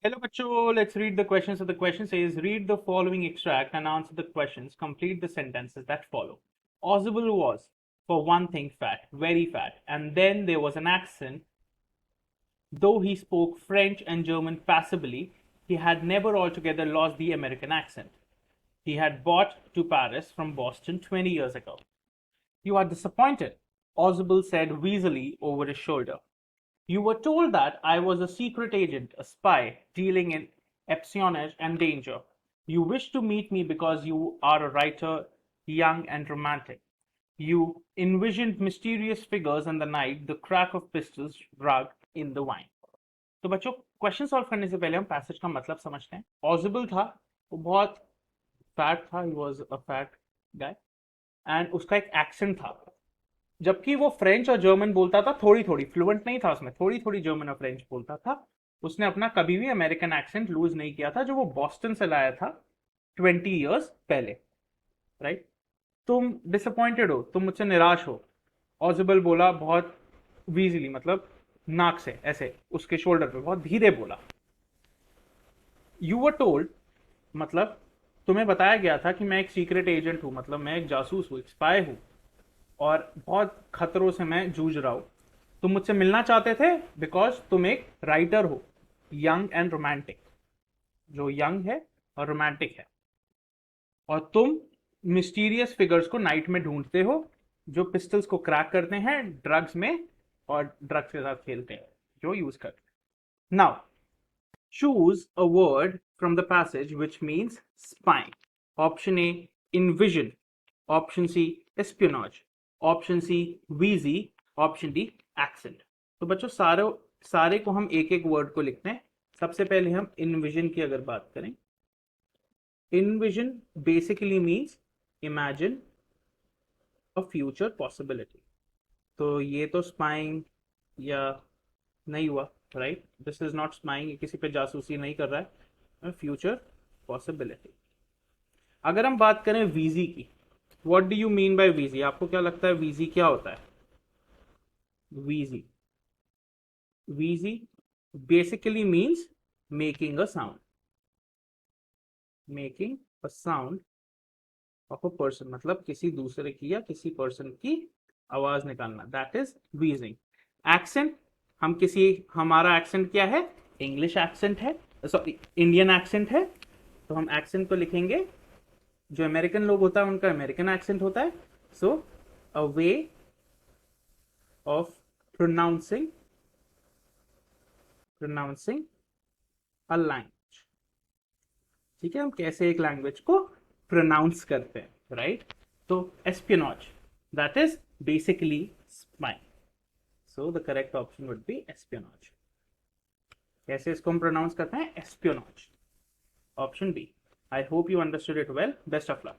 Hello, Bacho. Let's read the questions. So the question says, read the following extract and answer the questions. Complete the sentences that follow. Ozable was, for one thing, fat, very fat, and then there was an accent. Though he spoke French and German passably, he had never altogether lost the American accent. He had bought to Paris from Boston 20 years ago. You are disappointed, Ozable said wheezily over his shoulder. You were told that I was a secret agent, a spy, dealing in espionage and danger. You wish to meet me because you are a writer, young and romantic. You envisioned mysterious figures in the night, the crack of pistols drugged in the wine. तो बच्चों question solve करने से पहले हम passage का मतलब समझते हैं. पॉसिबल था, वो बहुत फैट था, he was a fat guy, and उसका एक एक्सेंट था. जबकि वो फ्रेंच और जर्मन बोलता था, थोड़ी थोड़ी, फ्लुएंट नहीं था उसमें, थोड़ी थोड़ी जर्मन और फ्रेंच बोलता था. उसने अपना कभी भी अमेरिकन एक्सेंट लूज नहीं किया था, जो वो बॉस्टन से लाया था 20 years पहले. राइट. तुम डिसअपॉइंटेड हो, तुम मुझसे निराश हो. ऑजिबल बोला बहुत वीजली, मतलब नाक से ऐसे उसके शोल्डर पे बहुत धीरे बोला. यू वर टोल्ड, मतलब तुम्हें बताया गया था कि मैं एक सीक्रेट एजेंट हूं, मतलब मैं एक जासूस हूं, एक स्पाई हूं, और बहुत खतरों से मैं जूझ रहा हूं. तुम मुझसे मिलना चाहते थे बिकॉज तुम एक राइटर हो, यंग एंड रोमांटिक, जो यंग है और रोमांटिक है, और तुम मिस्टीरियस फिगर्स को नाइट में ढूंढते हो जो पिस्टल्स को क्रैक करते हैं ड्रग्स में, और ड्रग्स के साथ खेलते हैं, जो यूज करते हैं. Now choose a word from the passage which means spying. Option A, envision. Option C, espionage. Option C, wheezy. Option D, accent. तो बच्चों सारे सारे को हम एक एक वर्ड को लिखते हैं. सबसे पहले हम इनविजन की अगर बात करें, इनविजन basically means imagine a future possibility. तो ये तो स्पाइंग या नहीं हुआ, right. This is not spying, किसी पे जासूसी नहीं कर रहा है, फ्यूचर पॉसिबिलिटी. अगर हम बात करें वीजी की, what do you mean by VG? आपको क्या लगता है वीजी क्या होता है? VG VG basically means making a sound, making a sound of a person, मतलब किसी दूसरे की या किसी पर्सन की आवाज निकालना, दैट इज वीजिंग. एक्सेंट, हम किसी, हमारा एक्सेंट क्या है? इंग्लिश एक्सेंट है, सॉरी इंडियन एक्सेंट है. तो हम एक्सेंट को लिखेंगे, जो अमेरिकन लोग होता है उनका अमेरिकन एक्सेंट होता है. So a way of pronouncing pronouncing a language. ठीक है, हम कैसे एक लैंग्वेज को प्रोनाउंस करते हैं, राइट. तो espionage, that is basically spying. So the correct option would be espionage. कैसे इसको हम प्रोनाउंस करते हैं? Espionage. Option B. I hope you understood it well. Best of luck.